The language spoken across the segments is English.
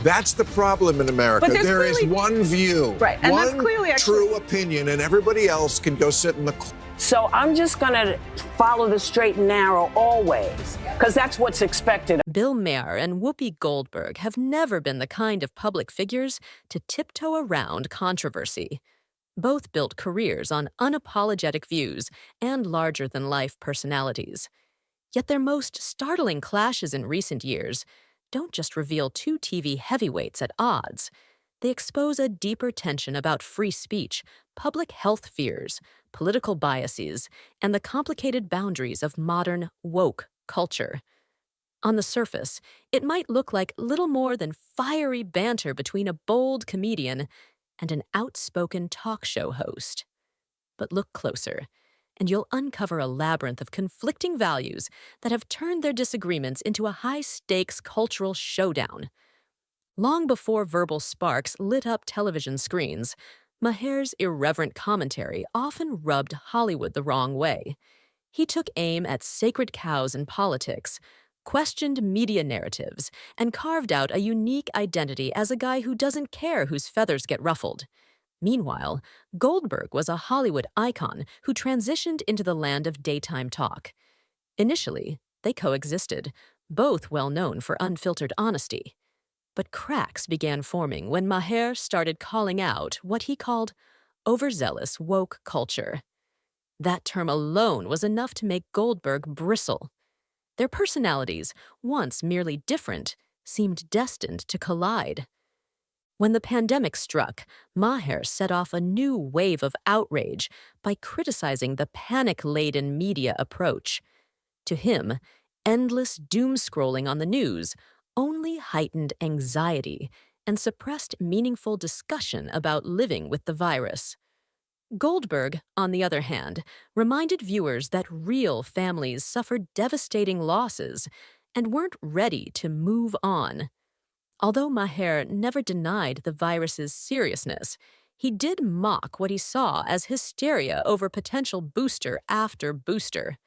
That's the problem in America. But There is clearly, one view, right, and one that's clearly actually true opinion, and everybody else can go sit in the corner. So I'm just going to follow the straight and narrow always, because that's what's expected. Bill Maher and Whoopi Goldberg have never been the kind of public figures to tiptoe around controversy. Both built careers on unapologetic views and larger-than-life personalities. Yet their most startling clashes in recent years don't just reveal two TV heavyweights at odds. They expose a deeper tension about free speech, public health fears, political biases, and the complicated boundaries of modern woke culture. On the surface, it might look like little more than fiery banter between a bold comedian and an outspoken talk show host. But look closer, and you'll uncover a labyrinth of conflicting values that have turned their disagreements into a high-stakes cultural showdown. Long before verbal sparks lit up television screens, Maher's irreverent commentary often rubbed Hollywood the wrong way. He took aim at sacred cows in politics, questioned media narratives, and carved out a unique identity as a guy who doesn't care whose feathers get ruffled. Meanwhile, Goldberg was a Hollywood icon who transitioned into the land of daytime talk. Initially, they coexisted, both well known for unfiltered honesty. But cracks began forming when Maher started calling out what he called overzealous woke culture. That term alone was enough to make Goldberg bristle. Their personalities, once merely different, seemed destined to collide. When the pandemic struck, Maher set off a new wave of outrage by criticizing the panic-laden media approach. To him, endless doom-scrolling on the news only heightened anxiety and suppressed meaningful discussion about living with the virus. Goldberg, on the other hand, reminded viewers that real families suffered devastating losses and weren't ready to move on. Although Maher never denied the virus's seriousness, he did mock what he saw as hysteria over potential booster after booster.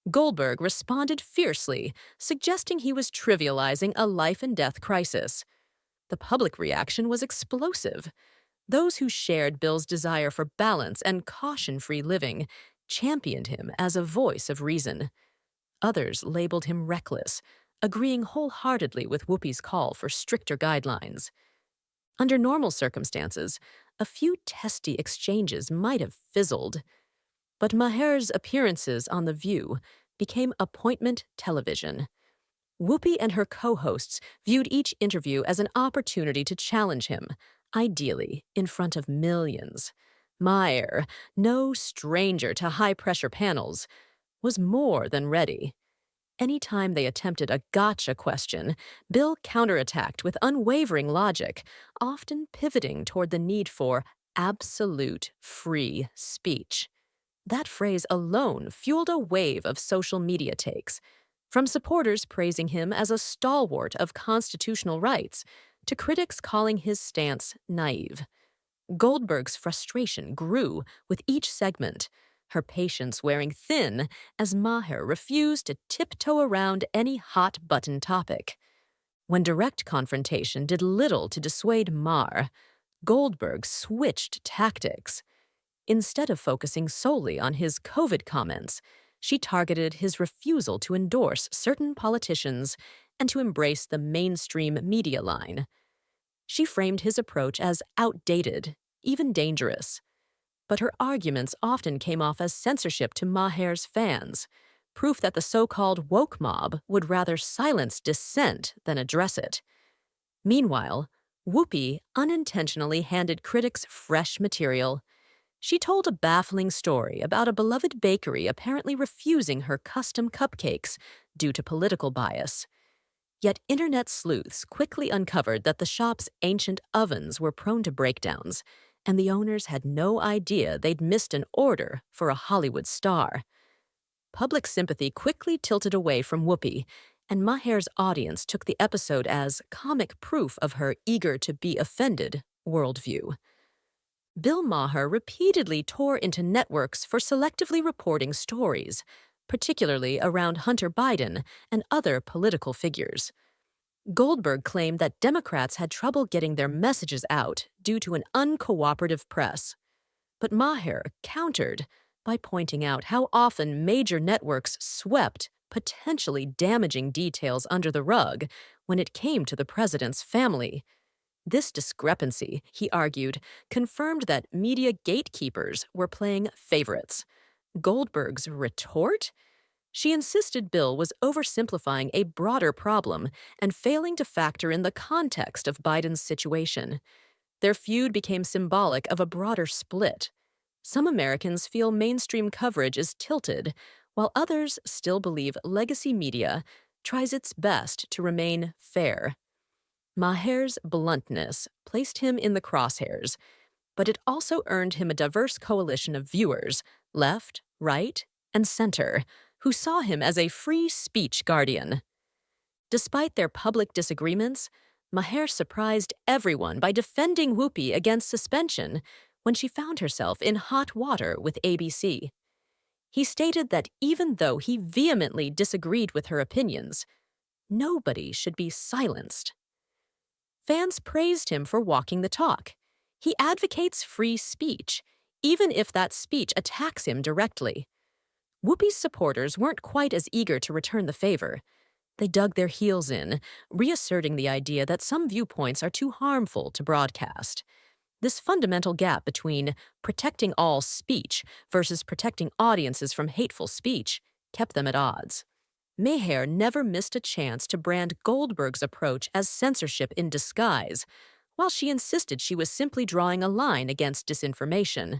Goldberg responded fiercely, suggesting he was trivializing a life-and-death crisis. The public reaction was explosive. Those who shared Bill's desire for balance and caution-free living championed him as a voice of reason. Others labeled him reckless, agreeing wholeheartedly with Whoopi's call for stricter guidelines. Under normal circumstances, a few testy exchanges might have fizzled. But Maher's appearances on The View became appointment television. Whoopi and her co-hosts viewed each interview as an opportunity to challenge him, ideally in front of millions. Maher, no stranger to high-pressure panels, was more than ready. Anytime they attempted a gotcha question, Bill counterattacked with unwavering logic, often pivoting toward the need for absolute free speech. That phrase alone fueled a wave of social media takes, from supporters praising him as a stalwart of constitutional rights to critics calling his stance naive. Goldberg's frustration grew with each segment, her patience wearing thin as Maher refused to tiptoe around any hot-button topic. When direct confrontation did little to dissuade Maher, Goldberg switched tactics. Instead of focusing solely on his COVID comments, she targeted his refusal to endorse certain politicians and to embrace the mainstream media line. She framed his approach as outdated, even dangerous. But her arguments often came off as censorship to Maher's fans, proof that the so-called woke mob would rather silence dissent than address it. Meanwhile, Whoopi unintentionally handed critics fresh material. She told a baffling story about a beloved bakery apparently refusing her custom cupcakes due to political bias. Yet internet sleuths quickly uncovered that the shop's ancient ovens were prone to breakdowns, and the owners had no idea they'd missed an order for a Hollywood star. Public sympathy quickly tilted away from Whoopi, and Maher's audience took the episode as comic proof of her eager-to-be-offended worldview. Bill Maher repeatedly tore into networks for selectively reporting stories, particularly around Hunter Biden and other political figures. Goldberg claimed that Democrats had trouble getting their messages out due to an uncooperative press. But Maher countered by pointing out how often major networks swept potentially damaging details under the rug when it came to the president's family. This discrepancy, he argued, confirmed that media gatekeepers were playing favorites. Goldberg's retort? She insisted Bill was oversimplifying a broader problem and failing to factor in the context of Biden's situation. Their feud became symbolic of a broader split. Some Americans feel mainstream coverage is tilted, while others still believe legacy media tries its best to remain fair. Maher's bluntness placed him in the crosshairs, but it also earned him a diverse coalition of viewers, left, right, and center, who saw him as a free speech guardian. Despite their public disagreements, Maher surprised everyone by defending Whoopi against suspension when she found herself in hot water with ABC. He stated that even though he vehemently disagreed with her opinions, nobody should be silenced. Fans praised him for walking the talk. He advocates free speech, even if that speech attacks him directly. Whoopi's supporters weren't quite as eager to return the favor. They dug their heels in, reasserting the idea that some viewpoints are too harmful to broadcast. This fundamental gap between protecting all speech versus protecting audiences from hateful speech kept them at odds. Maher never missed a chance to brand Goldberg's approach as censorship in disguise, while she insisted she was simply drawing a line against disinformation.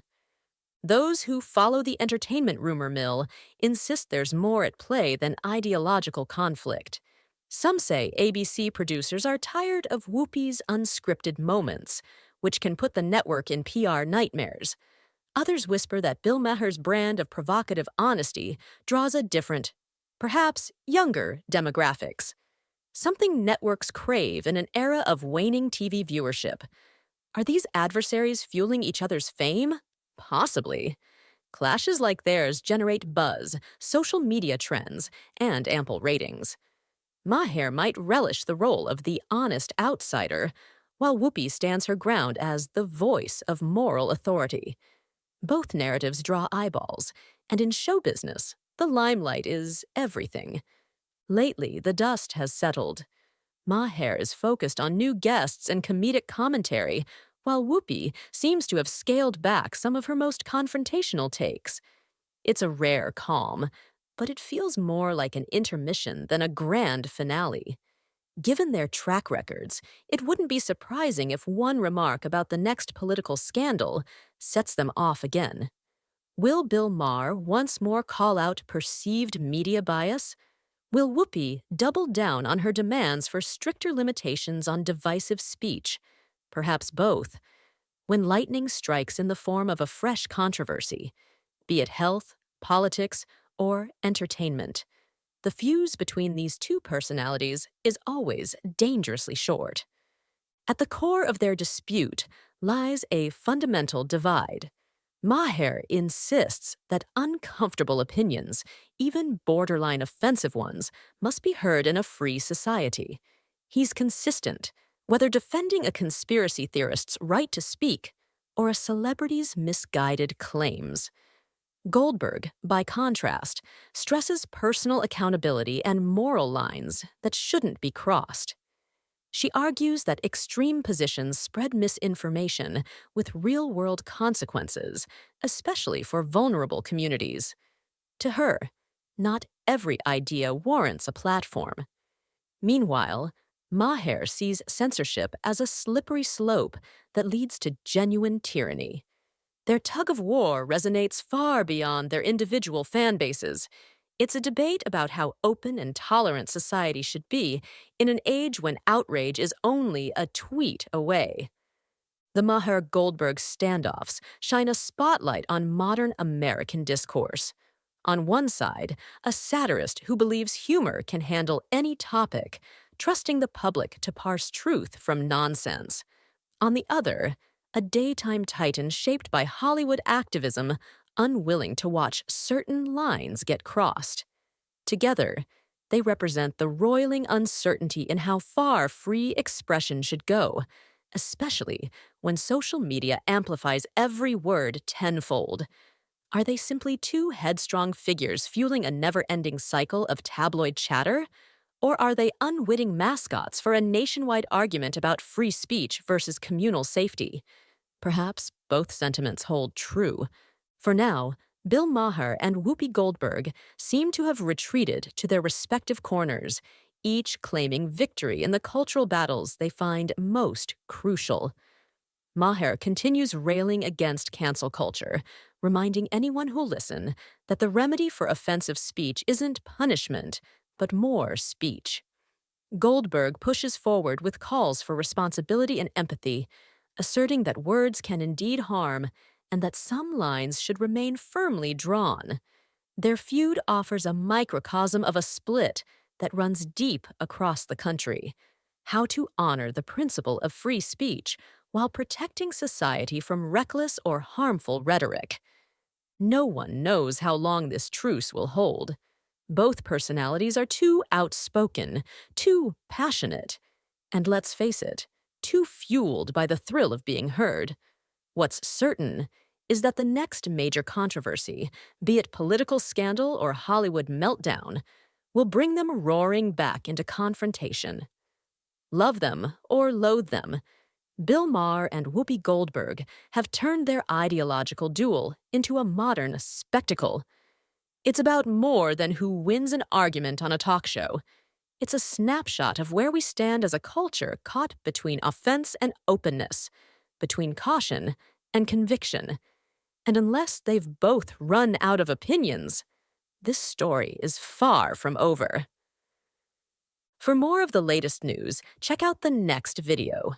Those who follow the entertainment rumor mill insist there's more at play than ideological conflict. Some say ABC producers are tired of Whoopi's unscripted moments, which can put the network in PR nightmares. Others whisper that Bill Maher's brand of provocative honesty draws a different, perhaps younger, demographics. Something networks crave in an era of waning TV viewership. Are these adversaries fueling each other's fame? Possibly. Clashes like theirs generate buzz, social media trends, and ample ratings. Maher might relish the role of the honest outsider, while Whoopi stands her ground as the voice of moral authority. Both narratives draw eyeballs, and in show business, the limelight is everything. Lately, the dust has settled. Maher is focused on new guests and comedic commentary, while Whoopi seems to have scaled back some of her most confrontational takes. It's a rare calm, but it feels more like an intermission than a grand finale. Given their track records, it wouldn't be surprising if one remark about the next political scandal sets them off again. Will Bill Maher once more call out perceived media bias? Will Whoopi double down on her demands for stricter limitations on divisive speech? Perhaps both. When lightning strikes in the form of a fresh controversy, be it health, politics, or entertainment, the fuse between these two personalities is always dangerously short. At the core of their dispute lies a fundamental divide. Maher insists that uncomfortable opinions, even borderline offensive ones, must be heard in a free society. He's consistent, whether defending a conspiracy theorist's right to speak or a celebrity's misguided claims. Goldberg, by contrast, stresses personal accountability and moral lines that shouldn't be crossed. She argues that extreme positions spread misinformation with real-world consequences, especially for vulnerable communities. To her, not every idea warrants a platform. Meanwhile, Maher sees censorship as a slippery slope that leads to genuine tyranny. Their tug-of-war resonates far beyond their individual fan bases. It's a debate about how open and tolerant society should be in an age when outrage is only a tweet away. The Maher-Goldberg standoffs shine a spotlight on modern American discourse. On one side, a satirist who believes humor can handle any topic, trusting the public to parse truth from nonsense. On the other, a daytime titan shaped by Hollywood activism, unwilling to watch certain lines get crossed. Together, They represent the roiling uncertainty in how far free expression should go, especially when social media amplifies every word tenfold. Are they simply two headstrong figures fueling a never-ending cycle of tabloid chatter? Or are they unwitting mascots for a nationwide argument about free speech versus communal safety? Perhaps both sentiments hold true. For now, Bill Maher and Whoopi Goldberg seem to have retreated to their respective corners, each claiming victory in the cultural battles they find most crucial. Maher continues railing against cancel culture, reminding anyone who'll listen that the remedy for offensive speech isn't punishment, but more speech. Goldberg pushes forward with calls for responsibility and empathy, asserting that words can indeed harm and that some lines should remain firmly drawn. Their feud offers a microcosm of a split that runs deep across the country. How to honor the principle of free speech while protecting society from reckless or harmful rhetoric. No one knows how long this truce will hold. Both personalities are too outspoken, too passionate, and let's face it, too fueled by the thrill of being heard. What's certain is that the next major controversy, be it political scandal or Hollywood meltdown, will bring them roaring back into confrontation. Love them or loathe them, Bill Maher and Whoopi Goldberg have turned their ideological duel into a modern spectacle. It's about more than who wins an argument on a talk show. It's a snapshot of where we stand as a culture caught between offense and openness, between caution and conviction. And unless they've both run out of opinions, this story is far from over. For more of the latest news, check out the next video.